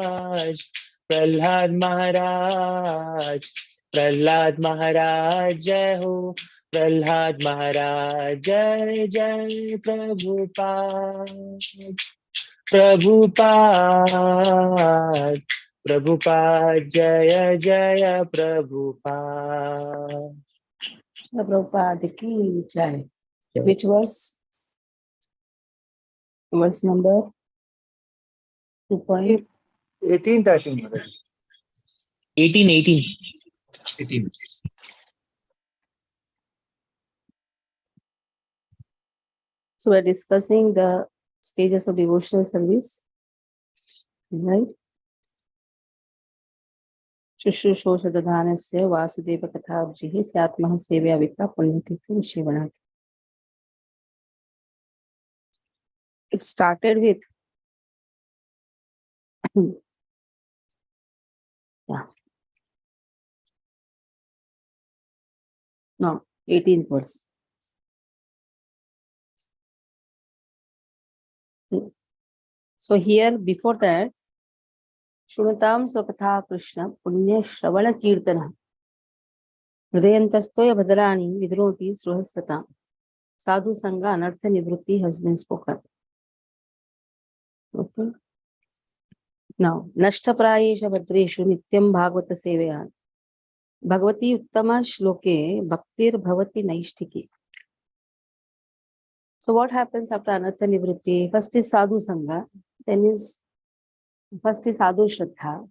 प्रहलाद महाराज, प्रहलाद महाराज जय हो, प्रहलाद महाराज जय जय प्रभुपाद, प्रभुपाद, प्रभुपाद जय जय Prabhupada. Prabhupada ki jai. Which verse? Verse number 2.18. 18, 13. 18. So we're discussing the stages of devotional service, right? Shushrushosha dadhanasya vasudeva kathabjihi syatmaha sevya vipra punyatithi shivanati. It started with no 18th verse. So here before that, Shunatam Swakatha Krishna Punya Shravana Kirtana Hridayantastoya Bhadrani Vidroti Sruhasatam Sadhu Sangha Anartha Nivrutti has been spoken. Okay. Now, Nashtaprayesha Bhadreshu Nityam Bhagavata Sevaya Bhagavati Uttama Shloke Bhaktir Bhavati Naishtiki. So what happens after Anartha Nivrutti? First is Sadhu Sangha, first is Sadhu Shraddha,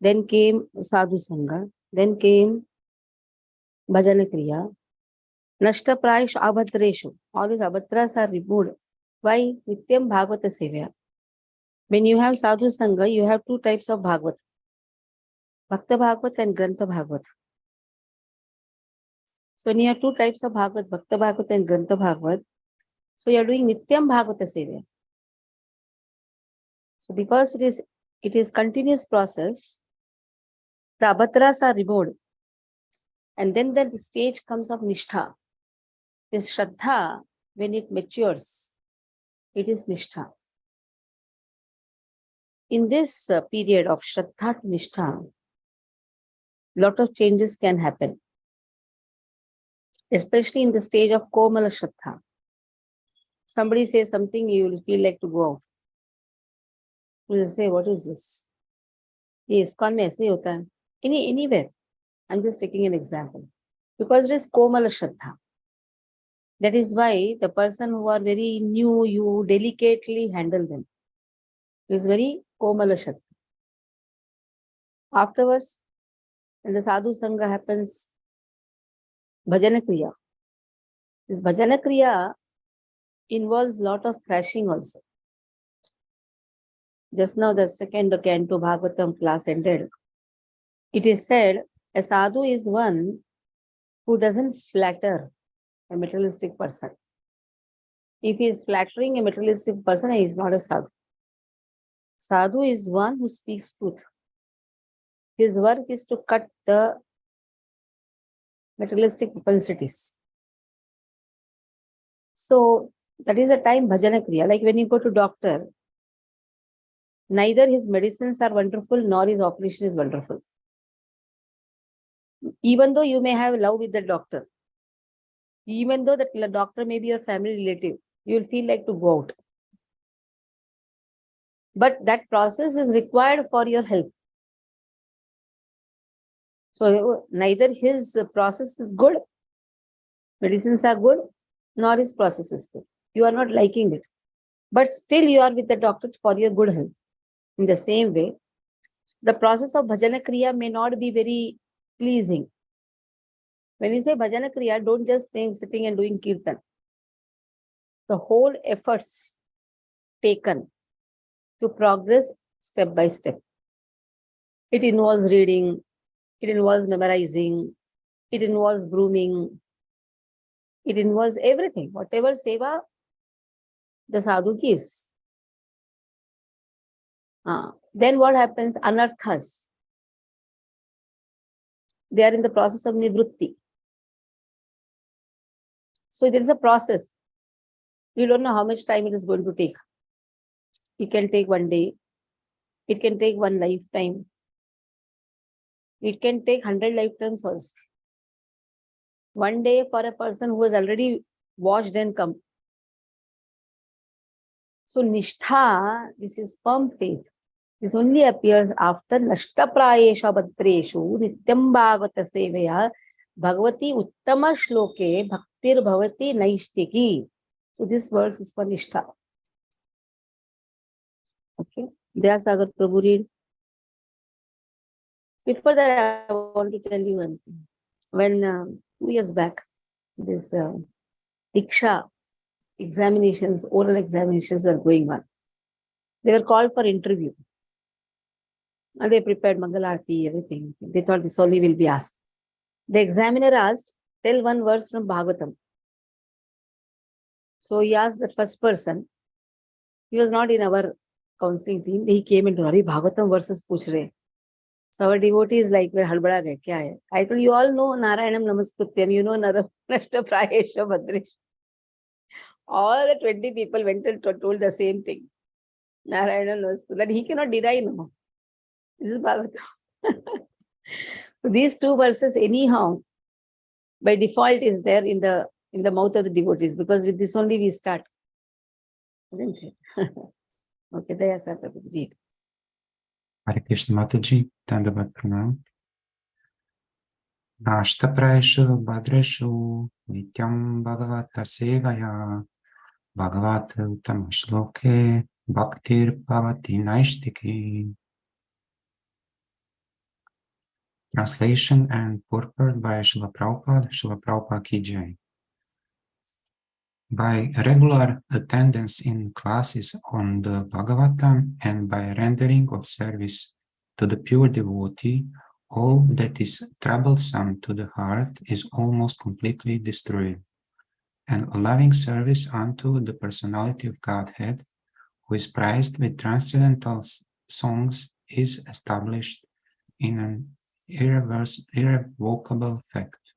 then came Sadhu Sangha, then came Bhajana Kriya, Nashtaprayesh Abhadreshu. All these abhatras are removed. Why? Nityam Bhagavata Sevaya. When you have Sadhu Sangha, you have two types of Bhagavat. Bhakta Bhagavat and Grantha Bhagavat. So when you have two types of Bhagavat, Bhakta Bhagavat and Grantha Bhagavat, so you are doing Nityam Bhagavata Sevaya. So because it is continuous process, the abhatras are removed. And then the stage comes of Nishtha. This Shraddha, when it matures, it is Nishtha. In this period of Shraddha to Nishtha, lot of changes can happen. Especially in the stage of Komala Shraddha. Somebody says something, you will feel like to go out. You will say, what is this? Yes, ISKCON mein aise hota hai. Anywhere. I'm just taking an example. Because it is Komala Shraddha. That is why the person who are very new, you delicately handle them. It is very Komala Shraddha. Afterwards, when the Sadhu Sangha happens, Bhajana Kriya. This Bhajana Kriya involves lot of thrashing also. Just now the second Canto Bhagavatam class ended. It is said, a sadhu is one who doesn't flatter a materialistic person. If he is flattering a materialistic person, he is not a sadhu. Sadhu is one who speaks truth. His work is to cut the materialistic propensities. So that is a time Bhajana Kriya. Like when you go to doctor, neither his medicines are wonderful nor his operation is wonderful. Even though you may have love with the doctor, even though the doctor may be your family relative, you will feel like to go out. But that process is required for your health. So neither his process is good, medicines are good, nor his process is good. You are not liking it. But still you are with the doctor for your good health. In the same way, the process of Bhajana Kriya may not be very pleasing. When you say Bhajana Kriya, don't just think sitting and doing Kirtan. The whole efforts taken to progress step by step. It involves reading, it involves memorizing, it involves grooming, it involves everything. Whatever seva the sadhu gives. Then what happens? Anarthas. They are in the process of nivrutti. So there is a process. You don't know how much time it is going to take. It can take 1 day, It can take one lifetime. It can take 100 lifetimes also. One day for a person who has already washed and come. So Nishtha, this is firm faith. This only appears after Nashta Prayesha Bhadreshu Nityam Bhagavata Sevaya Bhagavati Uttama Shloke Bhaktir Bhavati Naishtiki. So this verse is for Nishtha. Okay. Dayasagar Prabhu read. Before that, I want to tell you one thing. When 2 years back, this Diksha examinations, oral examinations are going on. They were called for interview. And they prepared Mangalarti, everything. They thought this only will be asked. The examiner asked, tell one verse from Bhagavatam. So he asked the first person. He was not in our counseling team. He came into Hari Bhagavatam verses puch rahe. So our devotees like, we're halbada gaye, kya hai? I told you all know Narayanam Namaskrutyam, you know Nashta Prayesha Bhadresh. All the 20 people went and told the same thing. Narayanam Namaskrutyam. That he cannot deny no. This is Bhagavatam. So these two verses anyhow, by default is there in the mouth of the devotees, because with this only we start. Isn't it? Okay, there is read. Hare Krishna Mataji, Dandavat Pranam. Ashtapraeshu Bhadreshu Nityam Bhagavata Sevaya Bhagavata Uttama Shloke Bhaktir Bhavati Naishtiki. Translation and purport by Srila Prabhupada, Srila Prabhupada Ki Jai. By regular attendance in classes on the Bhagavatam and by rendering of service to the pure devotee, all that is troublesome to the heart is almost completely destroyed, and a loving service unto the personality of Godhead, who is prized with transcendental songs, is established in an irrevocable fact.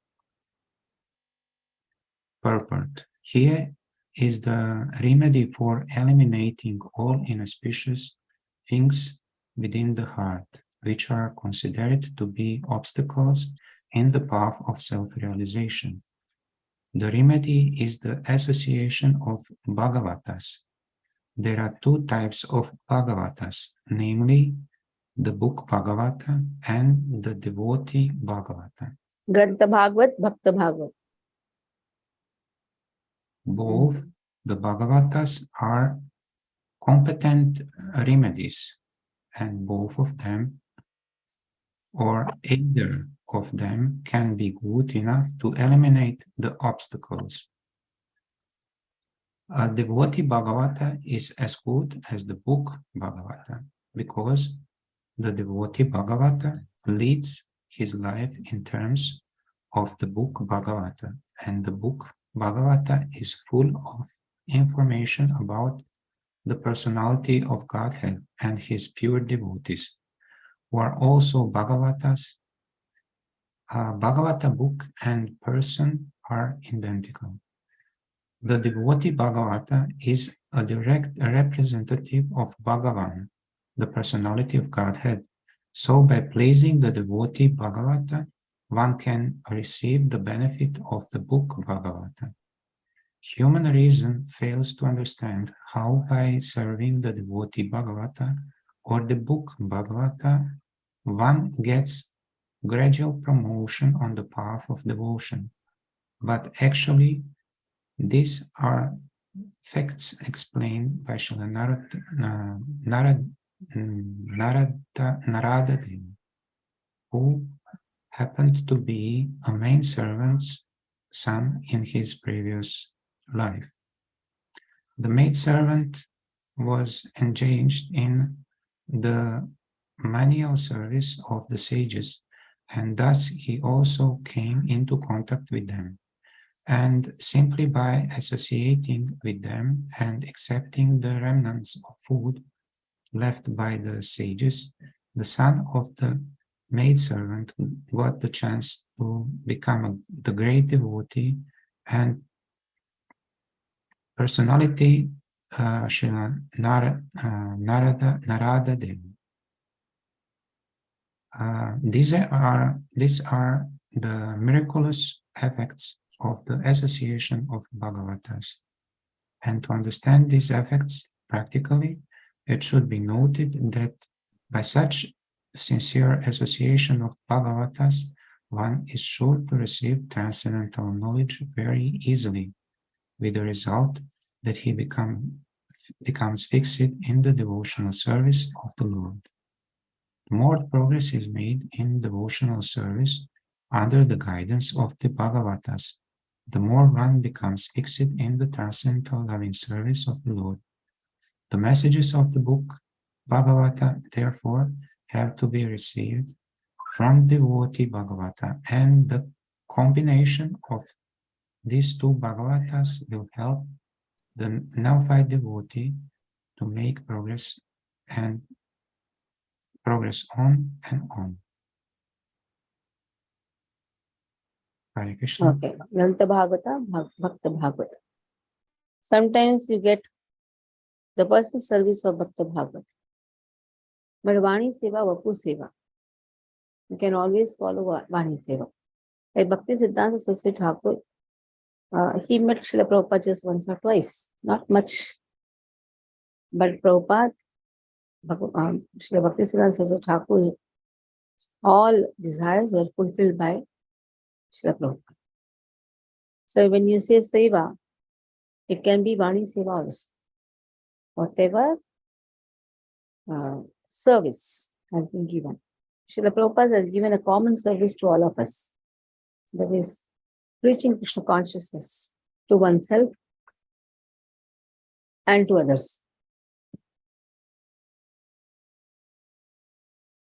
Purport. Here is the remedy for eliminating all inauspicious things within the heart, which are considered to be obstacles in the path of self-realization. The remedy is the association of Bhagavatas. There are two types of Bhagavatas, namely the book Bhagavata and the devotee Bhagavata. Grantha Bhagavat, Bhakta Bhagavat. Both the Bhagavatas are competent remedies, and both of them, or either of them, can be good enough to eliminate the obstacles. A devotee Bhagavata is as good as the book Bhagavata, because the devotee Bhagavata leads his life in terms of the book Bhagavata, and the book Bhagavata is full of information about the personality of Godhead and his pure devotees, who are also Bhagavatas. Bhagavata book and person are identical. The devotee Bhagavata is a direct representative of Bhagavan, the personality of Godhead. So by pleasing the devotee Bhagavata, one can receive the benefit of the book Bhagavata. Human reason fails to understand how by serving the devotee Bhagavata or the book Bhagavata, one gets gradual promotion on the path of devotion. But actually, these are facts explained by Srila Narada Dev, who happened to be a main servant's son in his previous life. The maidservant was engaged in the manual service of the sages, and thus he also came into contact with them. And simply by associating with them and accepting the remnants of food left by the sages, the son of the maidservant got the chance to become the great devotee and personality Narada Dev. These are the miraculous effects of the association of Bhagavatas. And to understand these effects practically, it should be noted that by such sincere association of Bhagavatas, one is sure to receive transcendental knowledge very easily, with the result that he becomes fixed in the devotional service of the Lord. The more progress is made in devotional service under the guidance of the Bhagavatas, the more one becomes fixed in the transcendental loving service of the Lord. The messages of the book Bhagavata, therefore, have to be received from devotee Bhagavata, and the combination of these two Bhagavatas will help the neophyte devotee to make progress on and on. Hare Krishna. Okay. Ganta Bhagavata, Bhakta Bhagavata. Sometimes you get the personal service of Bhakta Bhagavata. But Vani Seva, Vapu Seva. You can always follow Vani Seva. Like Bhakti Siddhanta Saraswati Thakur, he met Srila Prabhupada just once or twice, not much. But Prabhupada, Srila Bhakti Siddhanta Saraswati Thakur, all desires were fulfilled by Srila Prabhupada. So when you say Seva, it can be Vani Seva also. Whatever service has been given. Srila Prabhupada has given a common service to all of us. That is preaching Krishna consciousness to oneself and to others.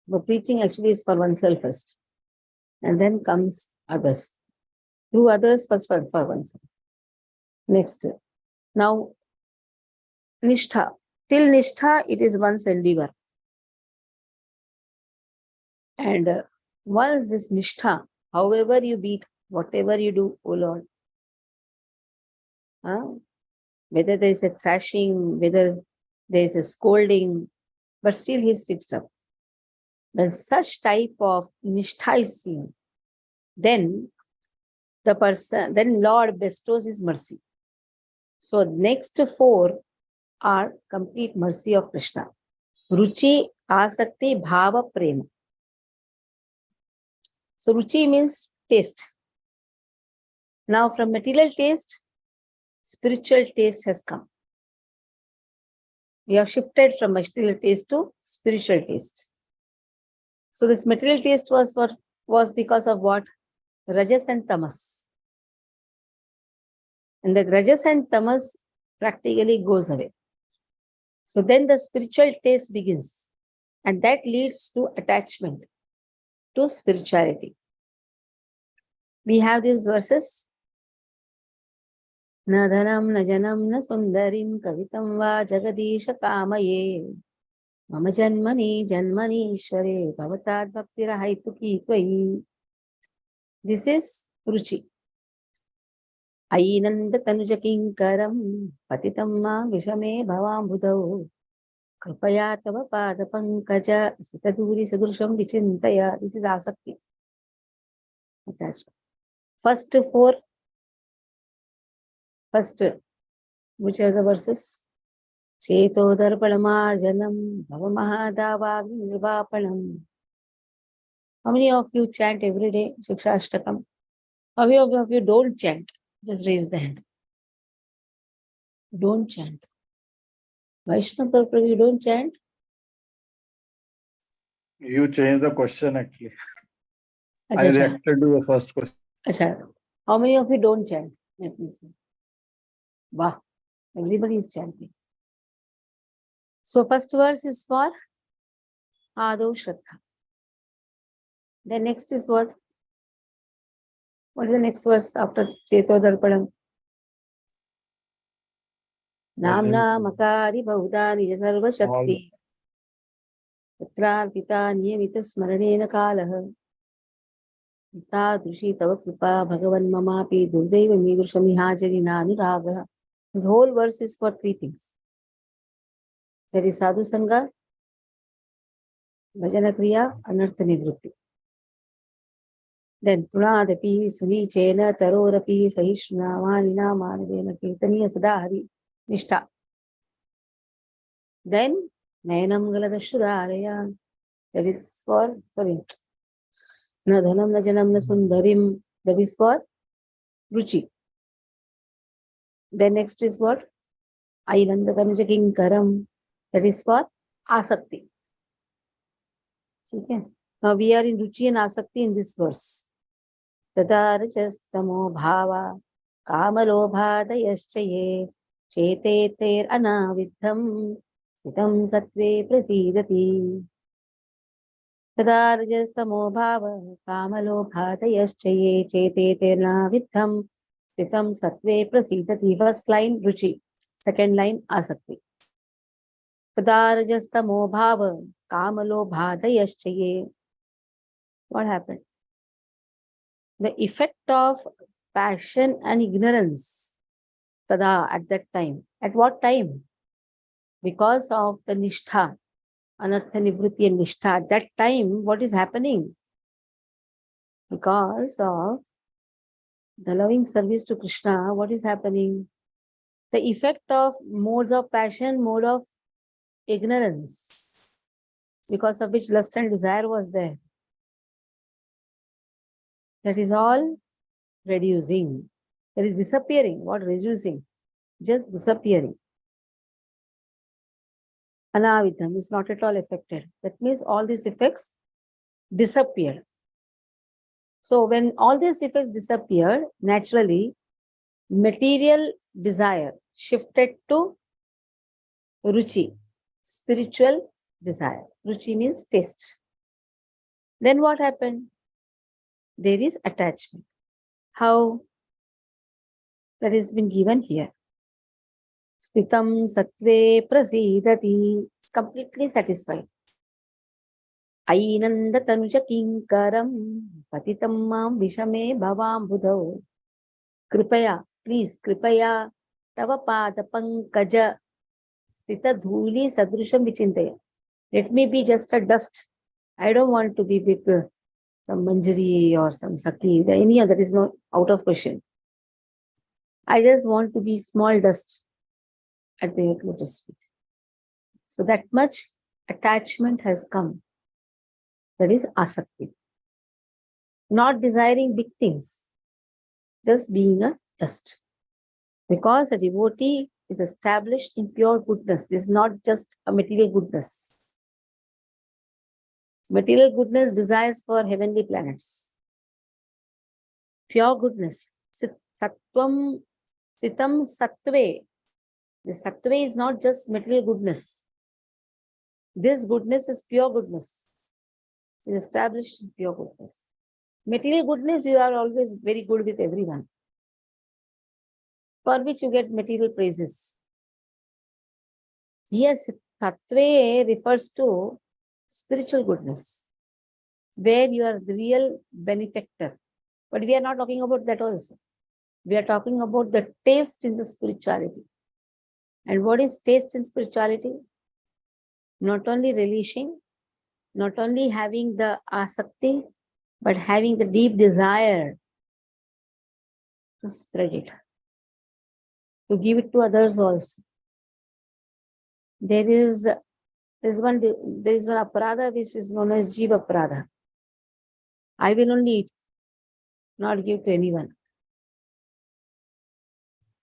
But preaching actually is for oneself first. And then comes others. Through others, first for oneself. Next. Now, Nishtha. Till Nishtha, it is one's endeavor. And once this Nishtha, however you beat, whatever you do, O Lord, whether there is a thrashing, whether there is a scolding, but still he is fixed up. When such type of Nishtha is seen, then Lord bestows his mercy. So next four are complete mercy of Krishna. Ruchi, Asakti, Bhava, Prema. So Ruchi means taste. Now from material taste, spiritual taste has come. We have shifted from material taste to spiritual taste. So this material taste was because of what? Rajas and Tamas. And that Rajas and Tamas practically goes away. So then the spiritual taste begins. And that leads to attachment to spirituality. We have these verses. Na dhanam, na janam, na sundarim, kavitam va jagadisha kamaye. Mama janmani, janmani ishware, bhavatad bhaktira haituki tvai. This is Ruchi. Ainanda tanuja kinkaram, patitam ma vishame bhavam budau. Kripaya tava pada pankaja, sitaduri sadrusham vichintaya. This is Asakti. Attachment. First, which are the verses? Cheto darpanamarjanam, bhavamahadavagni nirvapanam. How many of you chant every day Shiksha Ashtakam? How many of you don't chant? Just raise the hand. Don't chant. Vaishnava Prabhu, you don't chant? You changed the question actually. I Acha, reacted to the first question. acha. How many of you don't chant? Let me see. Wow, everybody is chanting. So first verse is for Ado Shraddha. The next is what? What is the next verse after Cheto Darpanam? Namna Makari Bauda Nija Sarva Shakti. Patrarpita Niyamita Smaranena Kalaha. Drushi Tava Kripa Bhagavan Mamapi Durdeva Midrushami Hajari Nanuraga. This whole verse is for three things. There is Sadhu Sangha, Bhajana Kriya, Anartha Nivrutti. Then Punadapi, Sunichena, Tarorapi, Sahishna, Manina, Manadena, Kirtaniya, Sadahari, Nishta. Then Nayanam Galadashudaraya. That is for, sorry, Na Dhanam, Na Janam, Na Sundarim. That is for Ruchi. Then next is what? Ainanda Kanuja Kinkaram. That is for Asakti. Okay. Now we are in Ruchi and Asakti in this verse. Tadarajastamo bhava kamalobhadayaschaye chete ter anavidham hitam satve prasidati. Tadarajastamo bhava kamalobhadayaschaye chete ter anavidham hitam satve prasidati. First line Ruchi. Second line Asakti. Tadarajastamo bhava kamalobhadayaschaye. What happened? The effect of passion and ignorance, tada, at that time. At what time? Because of the nishtha, anartha nivrutti and nishtha. At that time, what is happening? Because of the loving service to Krishna, what is happening? The effect of modes of passion, mode of ignorance, because of which lust and desire was there. That is all reducing. That is disappearing. What reducing? Just disappearing. Anavidham is not at all affected. That means all these effects disappear. So when all these effects disappear, naturally, material desire shifted to ruchi, spiritual desire. Ruchi means taste. Then what happened? There is attachment. How? That has been given here. Sthitam sattve prasidati, is completely satisfied. Ainanda tanuja kinkaram patitam mam vishame bhavam budhav. Kripaya, please, kripaya, tava pada pankaja sthita dhuli sadrusham vichintaya. Let me be just a dust. I don't want to be with some manjari or some sakhi. Any other is not out of question. I just want to be small dust at the lotus feet. So that much attachment has come. That is asakti. Not desiring big things, just being a dust. Because a devotee is established in pure goodness. This is not just a material goodness. Material goodness desires for heavenly planets. Pure goodness. Sattvam, sitam sattve. The sattve is not just material goodness. This goodness is pure goodness. It is established in pure goodness. Material goodness, you are always very good with everyone, for which you get material praises. Yes, sattve refers to spiritual goodness, where you are the real benefactor. But we are not talking about that also. We are talking about the taste in the spirituality. And what is taste in spirituality? Not only relishing, not only having the asakti, but having the deep desire to spread it, to give it to others also. There is one aparadha which is known as jiva aparadha. I will only eat, not give to anyone.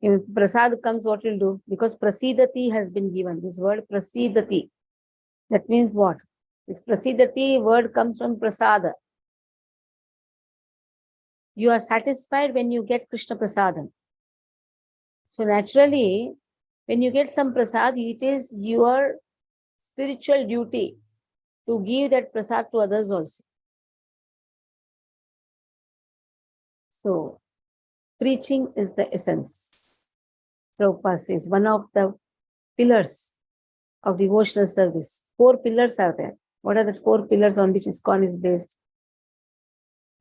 If prasad comes, what will do? Because prasidati has been given. This word prasidati. That means what? This prasidati word comes from prasada. You are satisfied when you get Krishna prasadam. So naturally, when you get some prasad, it is your spiritual duty to give that prasad to others also. So, preaching is the essence. Prabhupada says one of the pillars of devotional service. 4 pillars are there. What are the 4 pillars on which ISKCON is based?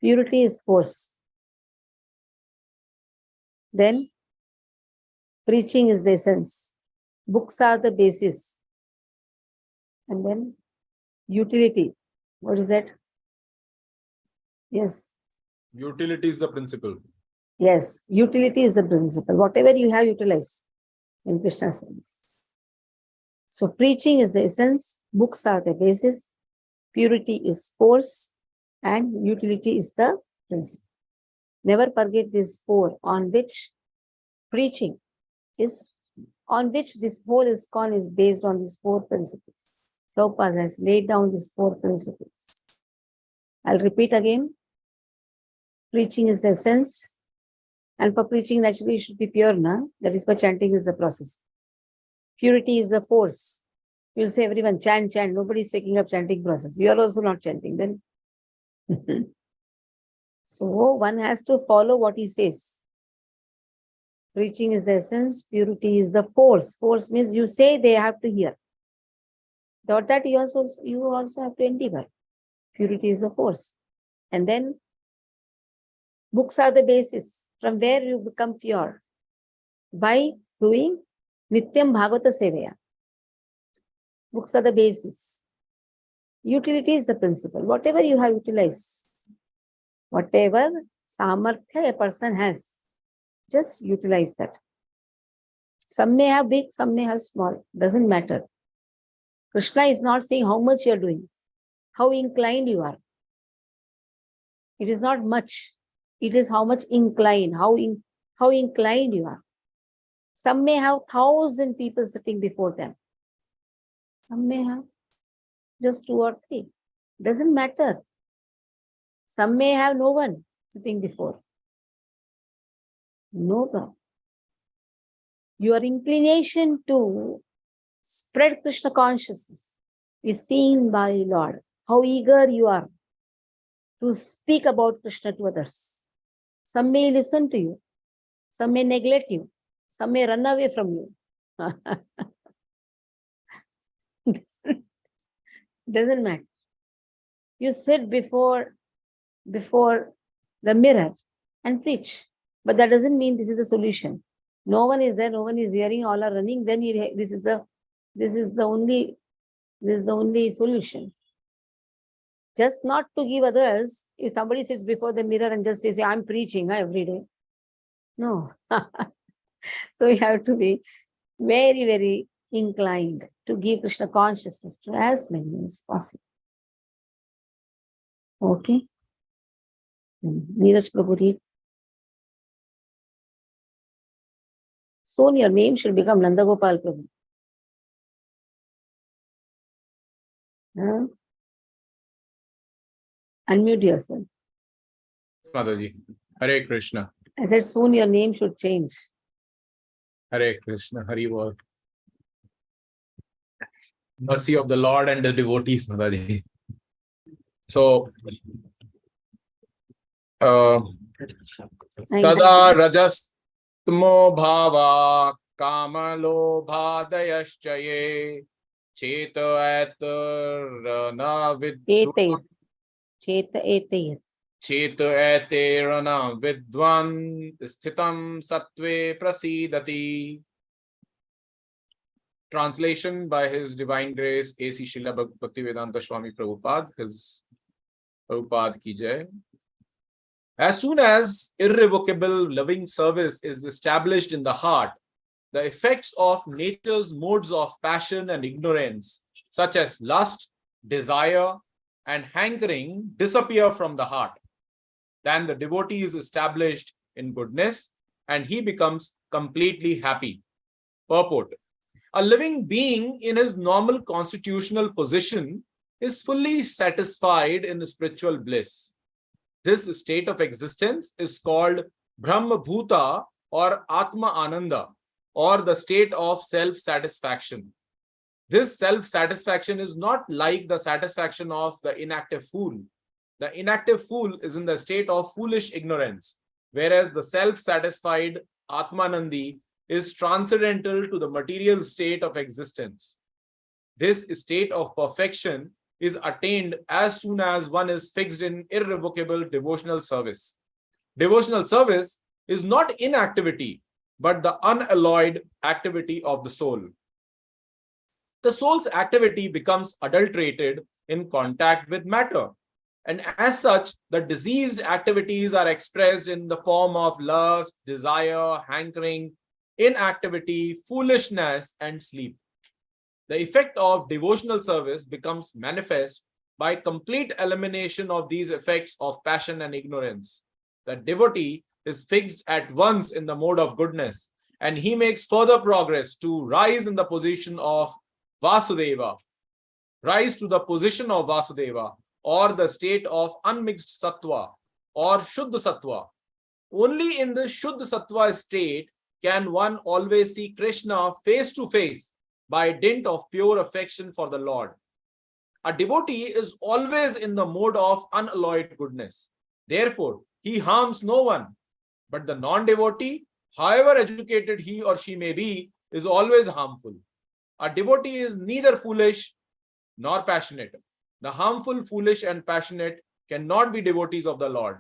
Purity is force. Then, preaching is the essence. Books are the basis. And then, Utility. What is that? Yes. Utility is the principle. Yes. Utility is the principle. Whatever you have, utilize in Krishna's sense. So preaching is the essence, books are the basis, purity is force, and utility is the principle. Never forget these four on which preaching is, on which this whole ISKCON is based on these four principles. Prabhupada has laid down these four principles. I'll repeat again. Preaching is the essence. And for preaching, naturally, it should be pure, na? That is why chanting is the process. Purity is the force. You'll say everyone chant, chant. Nobody is taking up chanting process. You are also not chanting then. So one has to follow what he says. Preaching is the essence. Purity is the force. Force means you say, they have to hear. Without that, you also have to endeavor. Purity is the force. And then books are the basis from where you become pure. By doing Nityam Bhagavata Sevaya. Books are the basis. Utility is the principle. Whatever you have utilized, whatever samarthya a person has, just utilize that. Some may have big, some may have small. Doesn't matter. Krishna is not saying how much you are doing, how inclined you are. It is not much. It is how much inclined, how inclined you are. Some may have 1,000 people sitting before them. Some may have just 2 or 3. Doesn't matter. Some may have no one sitting before. No problem. Your inclination to spread Krishna consciousness is seen by Lord. How eager you are to speak about Krishna to others. Some may listen to you. Some may neglect you. Some may run away from you. Doesn't matter. You sit before the mirror and preach. But that doesn't mean this is a solution. No one is there, no one is hearing, all are running, then this is the only solution. Just not to give others, if somebody sits before the mirror and just says, I'm preaching every day. No. So you have to be very, very inclined to give Krishna consciousness to as many as possible. Okay. Neeraj Prabhu, read. Soon your name should become Nanda Gopal Prabhu. Huh? Unmute yourself. Mataji. Hare Krishna. I said soon your name should change. Hare Krishna. Hari Bol. Mercy of the Lord and the devotees, Mataji. So, Sada Rajas Tmo Bhava Kamalo Bhadayaschaye Cheta Etarana Vidwan Cheta Etir. Cheta Etarana Vidwan Sthitam Sattve Prasidati. Translation by His Divine Grace A.C. Srila Bhaktivedanta Swami Prabhupada, His Prabhupada ki jai. As soon as irrevocable loving service is established in the heart, the effects of nature's modes of passion and ignorance, such as lust, desire, and hankering, disappear from the heart. Then the devotee is established in goodness and he becomes completely happy. Purport. A living being in his normal constitutional position is fully satisfied in spiritual bliss. This state of existence is called Brahma Bhuta or Atma Ananda, or the state of self-satisfaction. This self-satisfaction is not like the satisfaction of the inactive fool. The inactive fool is in the state of foolish ignorance, whereas the self-satisfied Atmanandi is transcendental to the material state of existence. This state of perfection is attained as soon as one is fixed in irrevocable devotional service. Devotional service is not inactivity, but the unalloyed activity of the soul. The soul's activity becomes adulterated in contact with matter. And as such, the diseased activities are expressed in the form of lust, desire, hankering, inactivity, foolishness, and sleep. The effect of devotional service becomes manifest by complete elimination of these effects of passion and ignorance. The devotee is fixed at once in the mode of goodness, and he makes further progress to rise in the position of Vasudeva, rise to the position of Vasudeva, or the state of unmixed sattva or Shuddha sattva. Only in the Shuddha sattva state can one always see Krishna face to face by dint of pure affection for the Lord. A devotee is always in the mode of unalloyed goodness. Therefore, he harms no one. But the non-devotee, however educated he or she may be, is always harmful. A devotee is neither foolish nor passionate. The harmful, foolish, and passionate cannot be devotees of the Lord.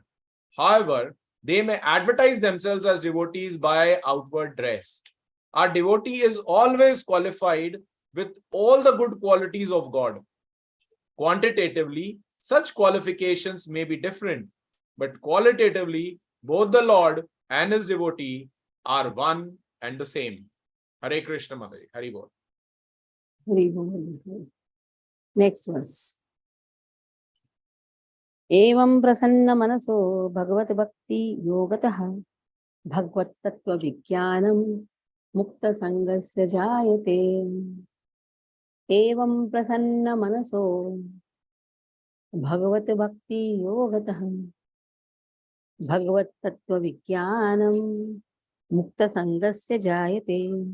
However, they may advertise themselves as devotees by outward dress. Our devotee is always qualified with all the good qualities of God. Quantitatively, such qualifications may be different, but qualitatively, both the Lord and his devotee are one and the same. Hare Krishna Mataji, Hari Bol. Hari Bol. Next verse. Evam prasanna manaso bhagavat bhakti yogatah bhagvat tattva vijnanam mukta sangasya jayate. Evam prasanna manaso bhagavat bhakti yogatah bhagvat tattva vijnanam mukta sangasya jayate.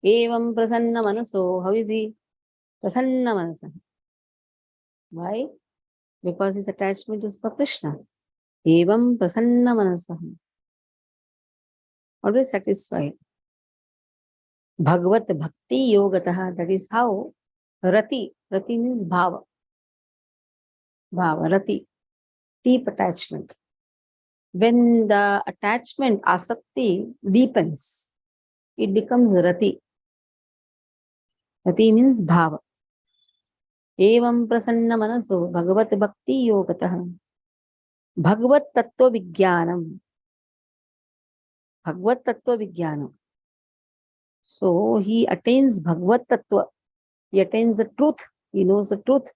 Evam prasanna manaso. How is he? Prasanna manasa. Why? Because his attachment is for Krishna. Evam prasanna manasa. Always satisfied. Bhagavat bhakti yogatah. That is how rati. Rati means bhava. Bhava, rati. Deep attachment. When the attachment, asakti, deepens, it becomes rati. Rati means bhava. Evam prasanna manaso bhagavat bhakti yogatah bhagavat tattva vijnanam. Bhagavat tattva vijnanam. So he attains bhagavat tattva. He attains the truth. He knows the truth.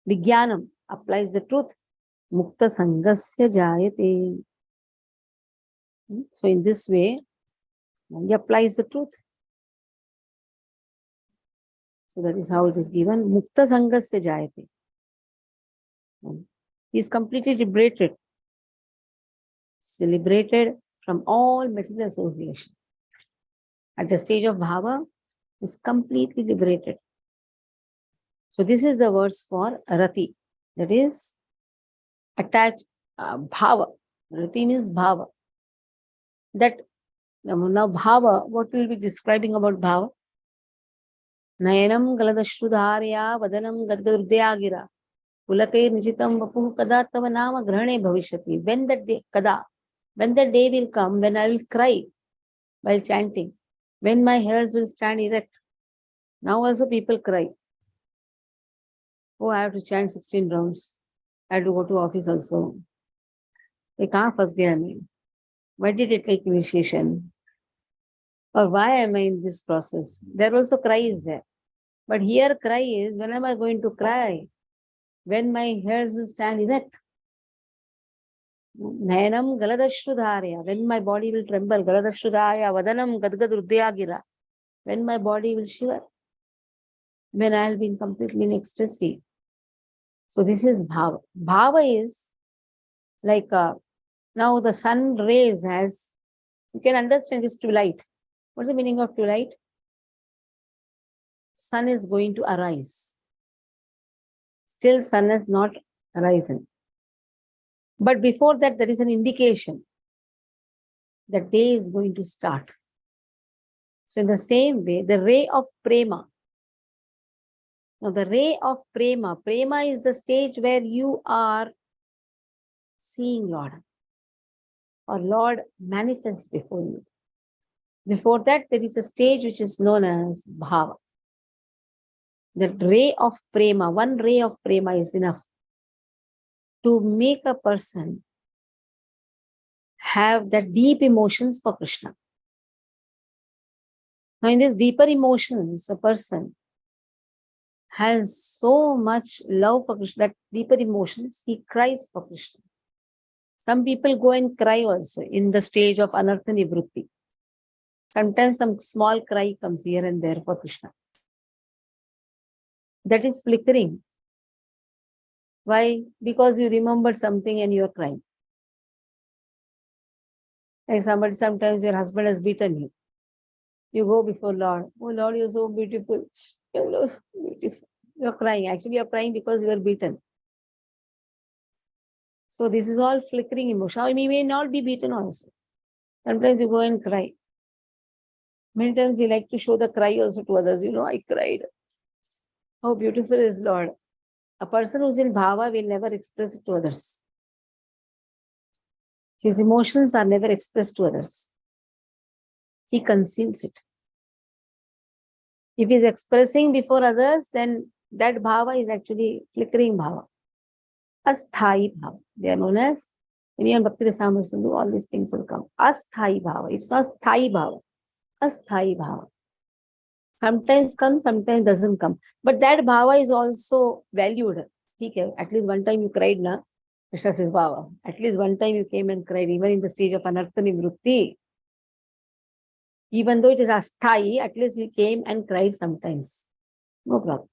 Vijnanam applies the truth. Mukta sangasya jayate. So in this way, he applies the truth. So that is how it is given. Mukta sangasya jayate. He is completely liberated. Liberated from all material association. At the stage of bhava, is completely liberated. So this is the verse for rati. That is attached bhava. Rati means bhava. That now bhava, what will be describing about bhava? Nayanam galadashrudharya vadanam gadgadrudayagira pulakair nichitam vapuh kada tava nama grahane bhavishyati. When that day, kada, when that day will come, when I will cry while chanting, when my hairs will stand erect. Now also people cry. Oh, I have to chant 16 rounds. I have to go to office also. Kahan fas gaya main? Why did I take initiation? Or why am I in this process? There also cry is there. But here cry is, when am I going to cry? When my hairs will stand erect. Nayanam galadashrudharya. When my body will tremble. Galadashrudharya. Vadanam gadgadrudayagira. When my body will shiver. When I will be completely in ecstasy. So this is bhava. Bhava is like now the sun rays has, you can understand this twilight. What's the meaning of twilight? Sun is going to arise. Still sun has not arisen. But before that, there is an indication that day is going to start. So in the same way, the ray of prema. Now the ray of prema. Prema is the stage where you are seeing Lord. Or Lord manifests before you. Before that, there is a stage which is known as bhava. That ray of prema, one ray of prema is enough to make a person have that deep emotions for Krishna. Now, in these deeper emotions, a person has so much love for Krishna, that deeper emotions, he cries for Krishna. Some people go and cry also in the stage of anartha nivrutti. Sometimes some small cry comes here and there for Krishna. That is flickering. Why? Because you remembered something and you are crying. Like somebody, sometimes your husband has beaten you. You go before Lord. Oh Lord, you're so beautiful. You're so beautiful. You're crying. Actually, you're crying because you are beaten. So this is all flickering emotion. Or we may not be beaten also. Sometimes you go and cry. Many times you like to show the cry also to others. You know, I cried. How beautiful is Lord. A person who's in bhava will never express it to others. His emotions are never expressed to others. He conceals it. If he is expressing before others, then that bhava is actually flickering bhava. Asthai bhava. They are known as, when you are Bhakti Rasamrita Sindhu, all these things will come. Asthai bhava. It's not sthai bhava. Asthai bhava. Sometimes comes, sometimes doesn't come. But that bhava is also valued. Okay, at least one time you cried, na? Krishna says bhava. At least one time you came and cried, even in the stage of anartha nivrutti. Even though it is asthai, at least he came and cried sometimes. No problem.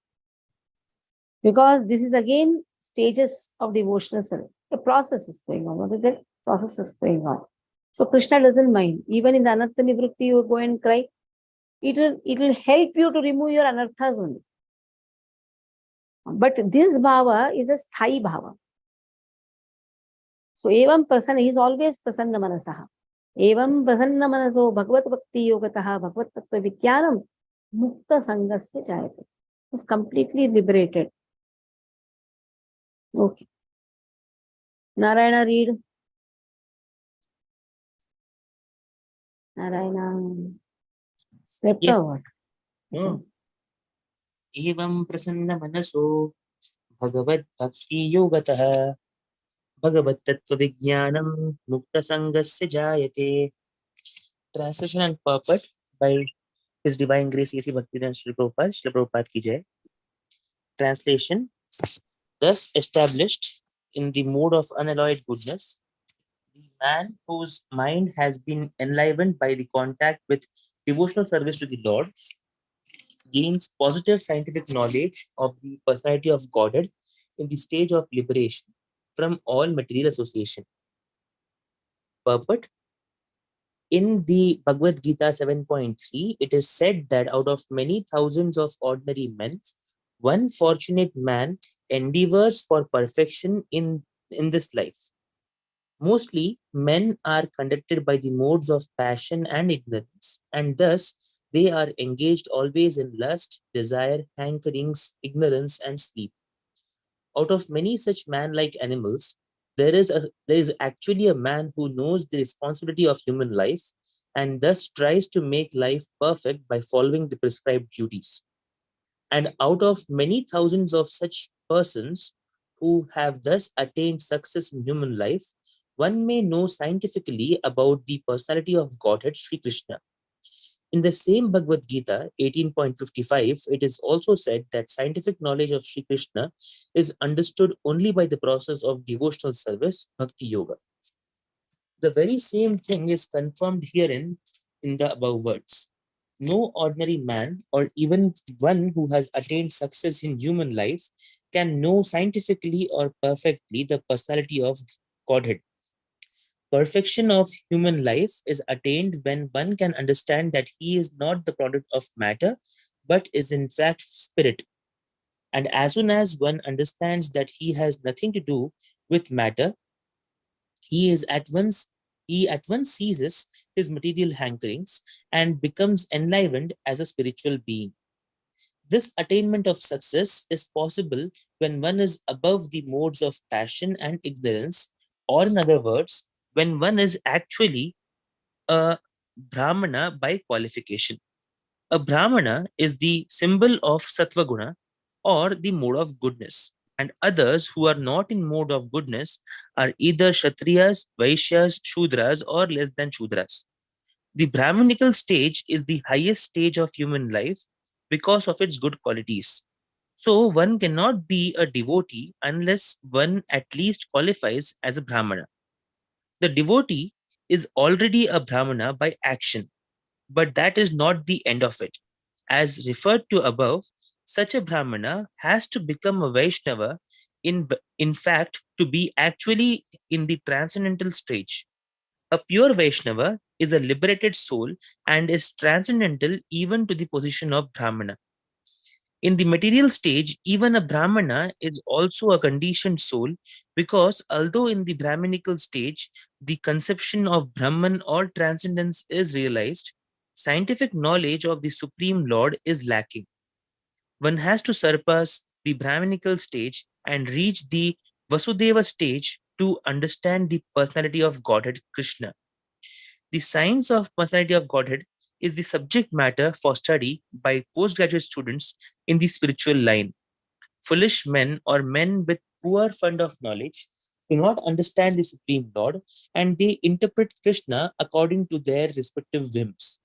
Because this is again stages of devotional service. The process is going on. What is that? Process is going on. So Krishna doesn't mind. Even in the anartha nivrutti, you go and cry. It will help you to remove your anarthas only. But this bhava is a sthai bhava. So evam prasanna, he is always prasanna manasaha. Evam prasanna manaso bhagavad bhakti yogataha bhagavad tattva vijnanam mukta sangasya jayate. He is completely liberated. Okay. Narayana, read. Narayana. Slept Yeah. or what? No. एवं प्रसन्न मनसो भगवत भक्ति योगतः भगवत तत्व विज्ञानम मुक्त संगस्य जायते. Translation and purport by His Divine Grace A.C. Bhaktivedanta Srila Prabhupada ki jai. Translation: thus established in the mode of unalloyed goodness, the man whose mind has been enlivened by the contact with devotional service to the Lord gains positive scientific knowledge of the personality of Godhead in the stage of liberation from all material association. Purport: in the Bhagavad Gita 7.3, it is said that out of many thousands of ordinary men, one fortunate man endeavors for perfection in this life. Mostly, men are conducted by the modes of passion and ignorance, and thus they are engaged always in lust, desire, hankerings, ignorance, and sleep. Out of many such man-like animals, there is actually a man who knows the responsibility of human life and thus tries to make life perfect by following the prescribed duties. And out of many thousands of such persons who have thus attained success in human life, one may know scientifically about the personality of Godhead Sri Krishna. In the same Bhagavad Gita 18.55, it is also said that scientific knowledge of Sri Krishna is understood only by the process of devotional service, Bhakti Yoga. The very same thing is confirmed herein in the above words. No ordinary man or even one who has attained success in human life can know scientifically or perfectly the personality of Godhead. Perfection of human life is attained when one can understand that he is not the product of matter, but is in fact spirit. And as soon as one understands that he has nothing to do with matter, he at once ceases his material hankerings and becomes enlivened as a spiritual being. This attainment of success is possible when one is above the modes of passion and ignorance, or in other words, when one is actually a Brahmana by qualification. A Brahmana is the symbol of Sattva Guna or the mode of goodness, and others who are not in mode of goodness are either Kshatriyas, Vaishyas, Shudras, or less than Shudras. The Brahminical stage is the highest stage of human life because of its good qualities. So one cannot be a devotee unless one at least qualifies as a Brahmana. The devotee is already a Brahmana by action, but that is not the end of it. As referred to above, such a Brahmana has to become a Vaishnava in fact to be actually in the transcendental stage. A pure Vaishnava is a liberated soul and is transcendental even to the position of Brahmana. In the material stage, even a Brahmana is also a conditioned soul because although in the Brahminical stage, the conception of Brahman or transcendence is realized, scientific knowledge of the Supreme Lord is lacking. One has to surpass the Brahminical stage and reach the Vasudeva stage to understand the personality of Godhead Krishna. The science of personality of Godhead is the subject matter for study by postgraduate students in the spiritual line. Foolish men or men with poor fund of knowledge do not understand the Supreme Lord and they interpret Krishna according to their respective whims.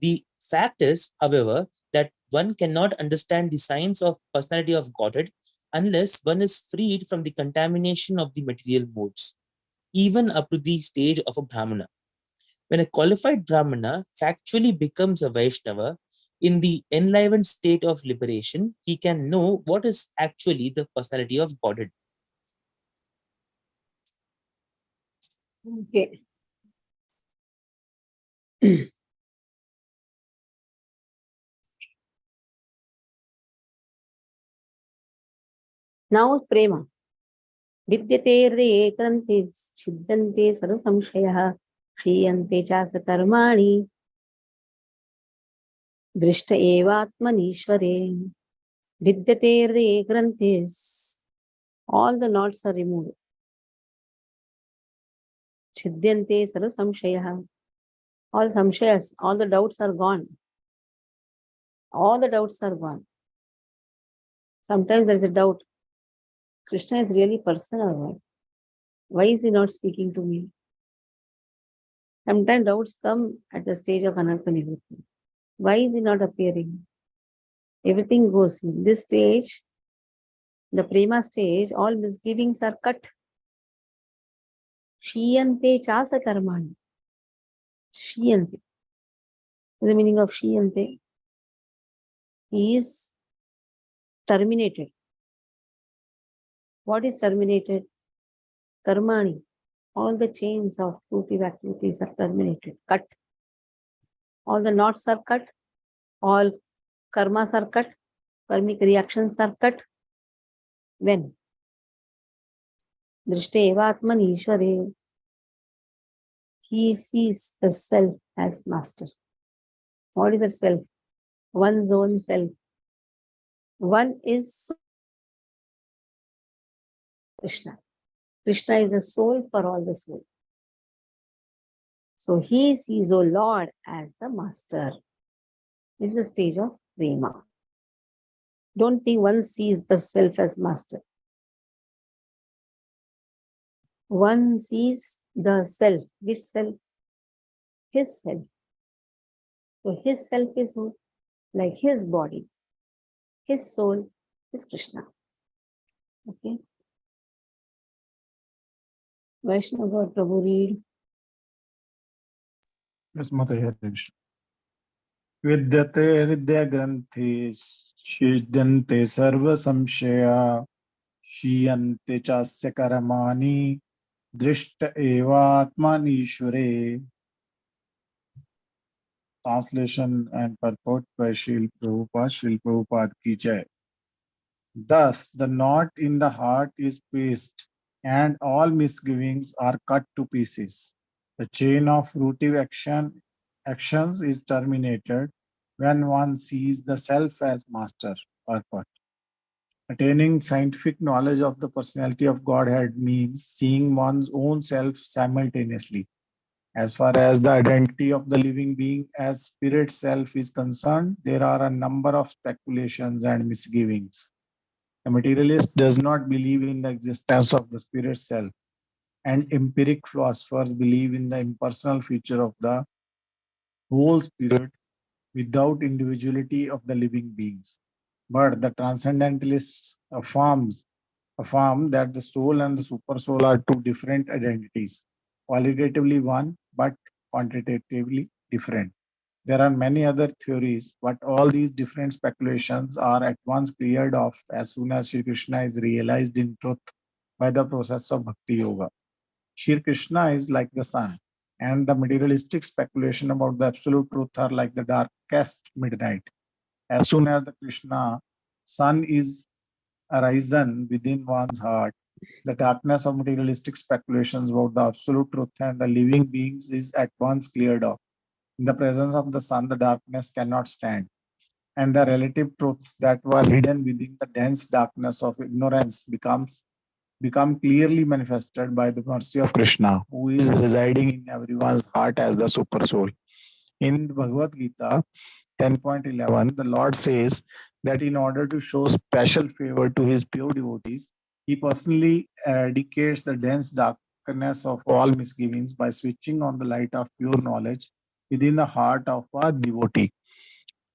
The fact is, however, that one cannot understand the science of personality of Godhead unless one is freed from the contamination of the material modes, even up to the stage of a Brahmana. When a qualified Brahmana factually becomes a Vaishnava, in the enlivened state of liberation, he can know what is actually the personality of Godhead. Okay. Now prema. Vidyate hriye kranti छिद्यन्ते सर्व संशयः क्षीयन्ते च कर्माणि दृष्ट एवात्मनीश्वरे. Vidyate hriye krantis. All the knots are removed. छिद्यन्ते सर्व संशयः. All samshayas, all the doubts are gone. All the doubts are gone. Sometimes there is a doubt. Krishna is really person or what? Why is he not speaking to me? Sometimes doubts come at the stage of anartha nivritti. Why is he not appearing? Everything goes. In this stage, the prema stage, all misgivings are cut. Shiyante chasa karmani. Shiyante. The meaning of shiyante? He is terminated. What is terminated? Karmani. All the chains of fruitive activities are terminated, cut. All the knots are cut. All karmas are cut. Karmic reactions are cut. When? Drishte evatman ishware. He sees the self as master. What is the self? One's own self. One is Krishna. Krishna is the soul for all the soul. So he sees, O Lord, as the master. This is the stage of prema. Don't think one sees the self as master. One sees the self. Which self? His self. So his self is who? Like his body. His soul is Krishna. Okay. Vaishnava Prabhu read. Yes, Mataya. Vidyate hridya granthi छिद्यन्ते सर्व संशया क्षीयन्ते चास्य कर्माणि दृष्ट एवात्मनीश्वरे. Translation and purport by Srila Prabhupada ki jai. Thus, the knot in the heart is pierced, and all misgivings are cut to pieces. The chain of fruitive actions is terminated when one sees the self as master. Purport. Attaining scientific knowledge of the personality of Godhead means seeing one's own self simultaneously. As far as the identity of the living being as spirit self is concerned, there are a number of speculations and misgivings. The materialist does not believe in the existence of the spirit self, and empiric philosophers believe in the impersonal feature of the whole spirit without individuality of the living beings. But the transcendentalists affirm that the soul and the supersoul are two different identities, qualitatively one, but quantitatively different. There are many other theories, but all these different speculations are at once cleared off as soon as Sri Krishna is realized in truth by the process of Bhakti Yoga. Sri Krishna is like the sun, and the materialistic speculation about the absolute truth are like the darkest midnight. As soon as the Krishna sun is arisen within one's heart, the darkness of materialistic speculations about the absolute truth and the living beings is at once cleared off. In the presence of the sun, the darkness cannot stand, and the relative truths that were hidden within the dense darkness of ignorance become clearly manifested by the mercy of Krishna, who is residing in everyone's heart as the super soul. In Bhagavad Gita 10.11, the Lord says that in order to show special favor to his pure devotees, he personally eradicates the dense darkness of all misgivings by switching on the light of pure knowledge within the heart of a devotee.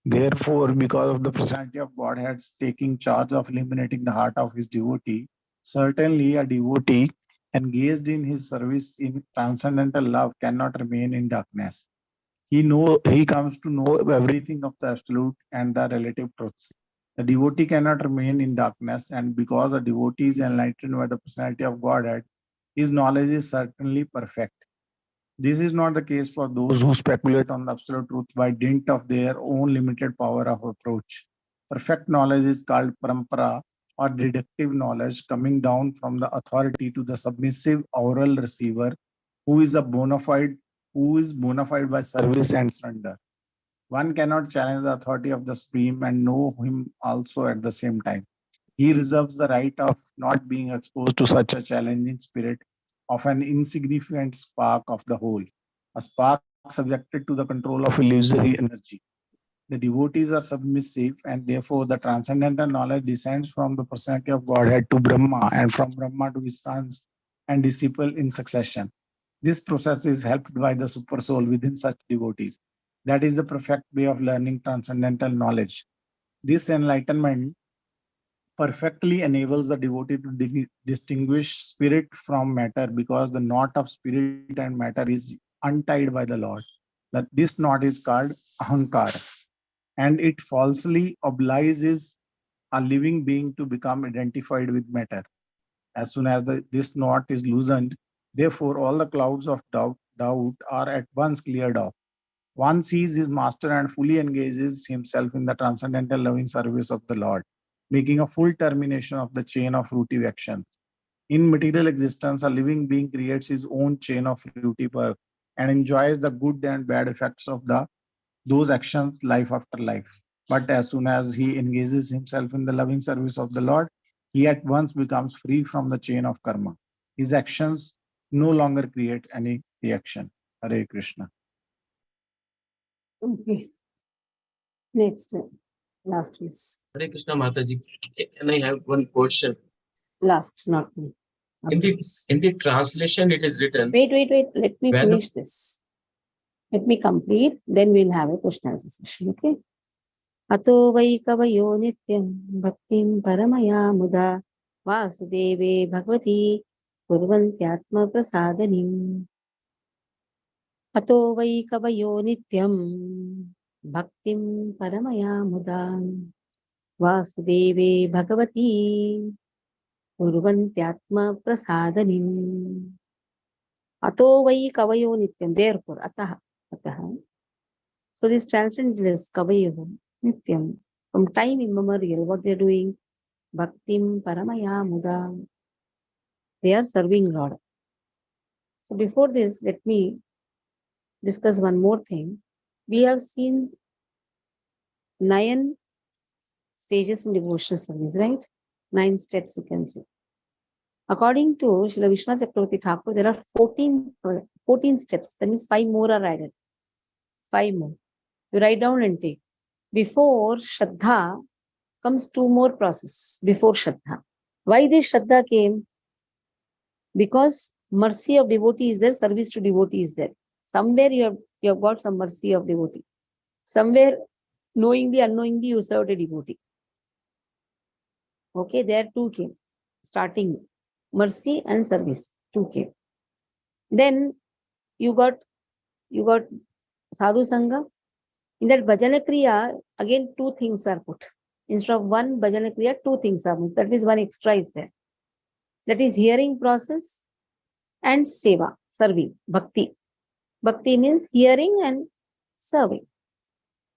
Therefore, because of the personality of Godhead taking charge of illuminating the heart of his devotee, certainly a devotee engaged in his service in transcendental love cannot remain in darkness. He comes to know everything of the absolute and the relative truths. The devotee cannot remain in darkness, and because a devotee is enlightened by the personality of Godhead, his knowledge is certainly perfect. This is not the case for those who speculate on the absolute truth by dint of their own limited power of approach. Perfect knowledge is called parampara or deductive knowledge coming down from the authority to the submissive oral receiver who is a who is bona fide by service and surrender. One cannot challenge the authority of the Supreme and know him also at the same time. He reserves the right of not being exposed to such a challenging spirit of an insignificant spark of the whole, a spark subjected to the control of illusory energy. The devotees are submissive, and therefore the transcendental knowledge descends from the personality of Godhead to Brahma, and from Brahma to his sons and disciples in succession. This process is helped by the super soul within such devotees. That is the perfect way of learning transcendental knowledge. This enlightenment perfectly enables the devotee to distinguish spirit from matter because the knot of spirit and matter is untied by the Lord. That this knot is called ahankar, and it falsely obliges a living being to become identified with matter. As soon as this knot is loosened, therefore all the clouds of doubt are at once cleared off. One sees his master and fully engages himself in the transcendental loving service of the Lord, making a full termination of the chain of fruitive actions. In material existence, a living being creates his own chain of fruitive work and enjoys the good and bad effects of those actions life after life. But as soon as he engages himself in the loving service of the Lord, he at once becomes free from the chain of karma. His actions no longer create any reaction. Hare Krishna. Okay. Next, last please. Hare Krishna Mataji, can I have one question? Last, not me. In the translation, it is written. Wait. Let me When- finish this. Let me complete. Then we'll have a question answer session. Okay. Ato vai kavayo nityam bhaktim paramaya muda vasudeve bhagavati kurvantyatma prasadanim. Ato vai kavayo nityam bhaktim paramaya muda vasudeve bhagavati kurvantyatma prasadanim. Ato vai kavayo nityam. Therefore, ataha. So this transcendentalist kavayo nityam. From time immemorial, what they are doing? Bhaktim paramaya muda. They are serving Lord. So before this, let me discuss one more thing. We have seen 9 stages in devotional service, right? 9 steps you can see. According to Srila Vishnu Chakravarti Thakur, there are 14 14 steps. That means 5 more are added. 5 more. You write down and take. Before Shraddha comes 2 more process. Before Shraddha. Why this Shraddha came? Because mercy of devotee is there, service to devotee is there. Somewhere you have got some mercy of devotee. Somewhere, knowingly, unknowingly, you served a devotee. Okay, there 2 came. Starting mercy and service, 2 came. Then you got sadhu sangha. In that bhajana kriya, again 2 things are put. Instead of 1 bhajana kriya, 2 things are put. That means 1 extra is there. That is hearing process and seva, serving, bhakti. Bhakti means hearing and serving.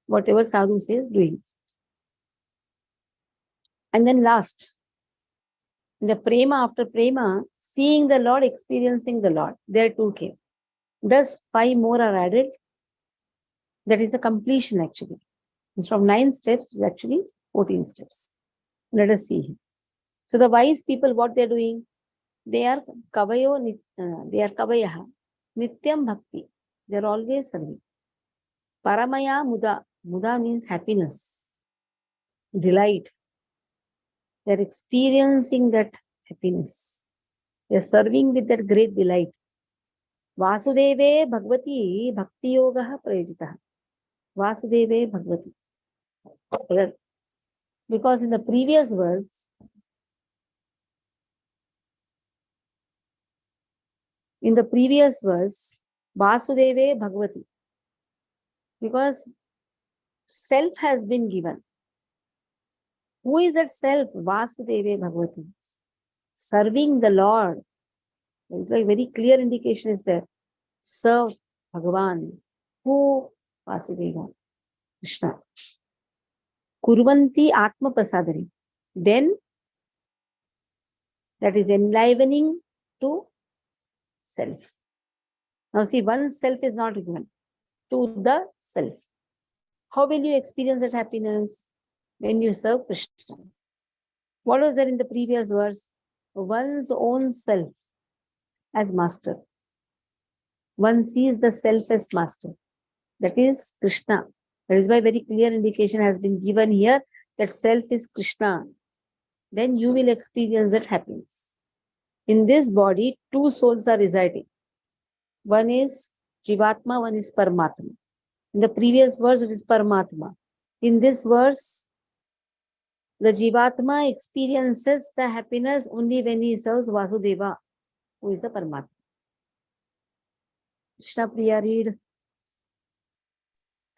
Whatever sadhu says, doing. And then last, in the prema after prema, seeing the Lord, experiencing the Lord. There 2 came. Thus 5 more are added. That is a completion actually. Instead of 9 steps, it is actually 14 steps. Let us see here. So the wise people, what they are doing? They are kavayaha, nityam bhakti. They are always serving. Paramaya muda. Muda means happiness, delight. They are experiencing that happiness. They are serving with that great delight. Vasudeve Bhagavati Bhakti Yoga Prayojitaha. Vasudeve Bhagavati. Because in the previous verse, Vasudeve Bhagavati. Because self has been given. Who is that self? Vasudeve Bhagavati. Serving the Lord. There is a very clear indication is there. Serve Bhagavan. Who? Vasudeva. Krishna. Kurvanti Atma Prasadari. Then that is enlivening to self. Now see, one self is not given to the self. How will you experience that happiness? When you serve Krishna. What was there in the previous verse? One's own self as master. One sees the self as master. That is Krishna. That is why very clear indication has been given here that self is Krishna. Then you will experience that happiness. In this body, 2 souls are residing. One is Jivatma, one is Paramatma. In the previous verse, it is Paramatma. In this verse, the Jivatma experiences the happiness only when he serves Vasudeva, who is the Paramatma. Krishna Priya, read.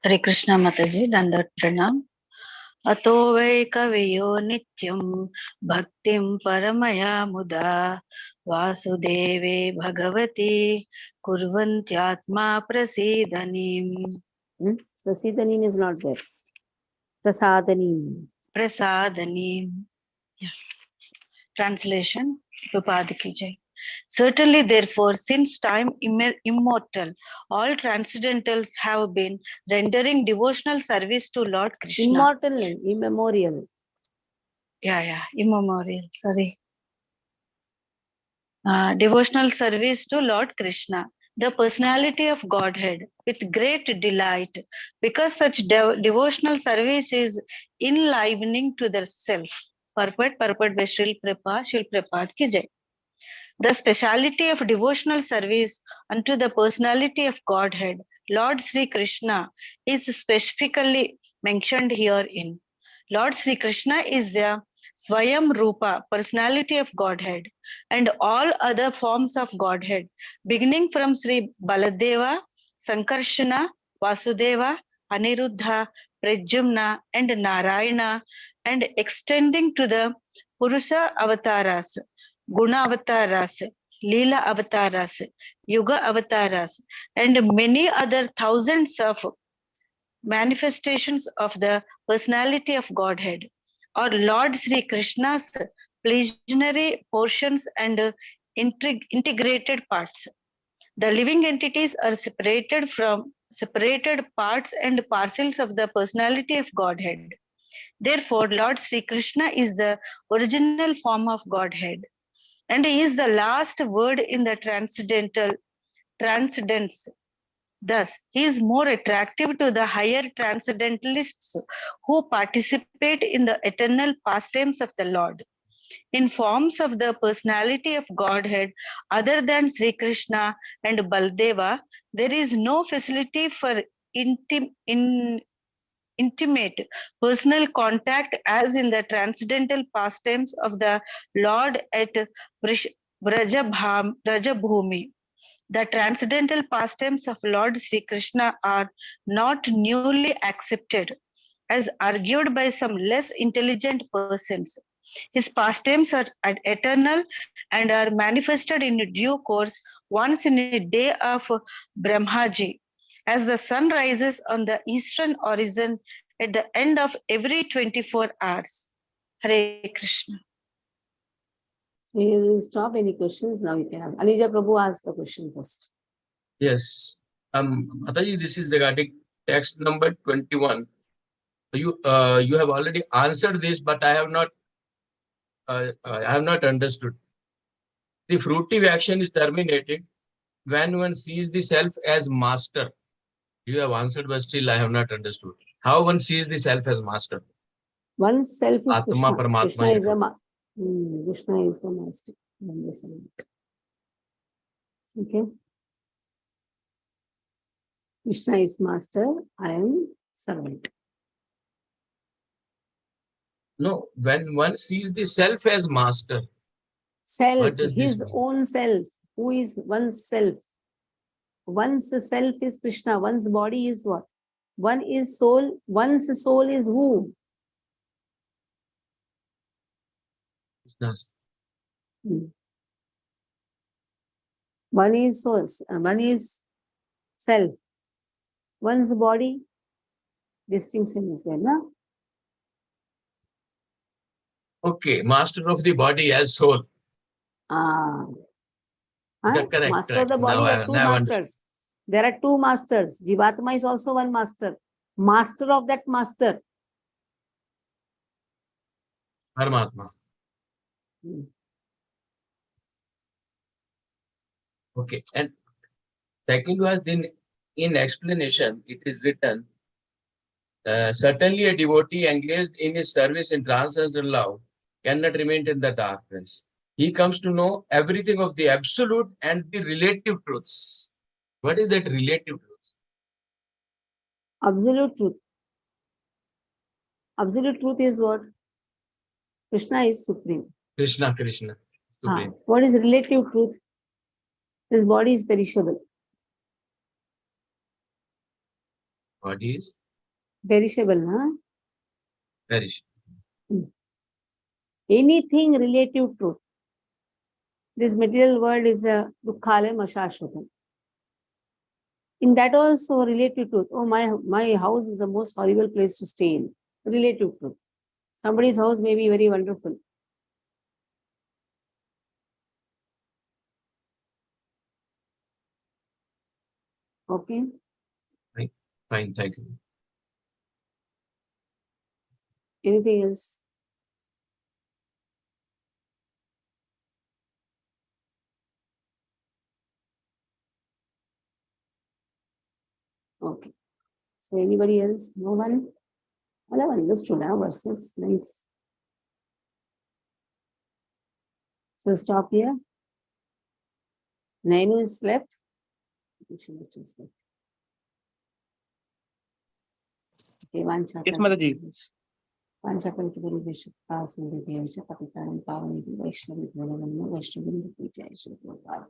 Hare Krishna Mataji, Dandat Pranam. Ato vai kaviyo nityam bhaktim paramaya muda vasudeve bhagavati kurvantyatma prasidanim. Prasidanim is not there. Prasadanim. Prasadanim. Yeah. Translation, Prabhupada ki jai. Certainly, therefore, since time immortal, all transcendentals have been rendering devotional service to Lord Krishna. Immortal, immemorial. Yeah, immemorial, sorry. Devotional service to Lord Krishna, the personality of Godhead, with great delight, because such devotional service is enlivening to the self. Purport by Srila Prabhupada ki jai. The speciality of devotional service unto the personality of Godhead, Lord Sri Krishna, is specifically mentioned herein. Lord Sri Krishna is the Swayam Rupa, personality of Godhead, and all other forms of Godhead, beginning from Sri Baladeva, Sankarshana, Vasudeva, Aniruddha, Pradyumna, and Narayana, and extending to the Purusha Avataras, Guna Avataras, Leela Avataras, Yuga Avataras, and many other thousands of manifestations of the personality of Godhead, or Lord Sri Krishna's plenary portions and integrated parts. The living entities are separated parts and parcels of the personality of Godhead. Therefore, Lord Sri Krishna is the original form of Godhead, and he is the last word in the transcendental transcendence. Thus, he is more attractive to the higher transcendentalists who participate in the eternal pastimes of the Lord. In forms of the personality of Godhead other than Sri Krishna and Baldeva, there is no facility for intimate personal contact as in the transcendental pastimes of the Lord at Brajabhumi. The transcendental pastimes of Lord Sri Krishna are not newly accepted, as argued by some less intelligent persons. His pastimes are eternal and are manifested in due course once in a day of Brahmaji, as the sun rises on the eastern horizon at the end of every 24 hours. Hare Krishna. We will stop. Any questions? Now you can ask. Anija Prabhu asked the question first. Yes. Mataji, this is regarding text number 21. You have already answered this, but I have not understood. The fruitive action is terminated when one sees the self as master. You have answered, but still I have not understood. How one sees the self as master? One's self is Atma, Krishna. Paramatma, Krishna you is the know. Krishna is the master. Okay. Krishna is master. I am servant. No, when one sees the self as master, Self, what does this his mean? own self. Who is one's self? One's self is Krishna. One's body is what? One is soul. One's soul is who? Krishna's. One is soul. One is self. One's body. Distinction is there, no? Okay, master of the body as soul. Ah. Correct, Master of correct. the body, there are two masters. There are two masters. Jivatma is also one master. Master of that master. Paramatma. Okay, and second was in explanation, it is written, certainly a devotee engaged in his service in transcendental love cannot remain in the darkness. He comes to know everything of the absolute and the relative truths. What is that relative truth? Absolute truth. Absolute truth is what? Krishna is supreme. Krishna, supreme. What is relative truth? This body is perishable. Body is Perishable, huh? perish. Anything relative truth. This material world is a dukkhalem ashashvatam. In that also relative truth. Oh, my house is the most horrible place to stay in. Relative truth. Somebody's house may be very wonderful. Okay. Fine, thank you. Anything else? Okay. So anybody else? No one? Well, I've understood now verses. Nice. So stop here. Nainu is left. She is still slept. Okay, one chapter. Yes, Mataji. Panchakalpuru Vishwapasan Devyasha Kapitaram Pavani Vaishnavi Dhanavanna Vaishnavi Jai Shri Prabhupada.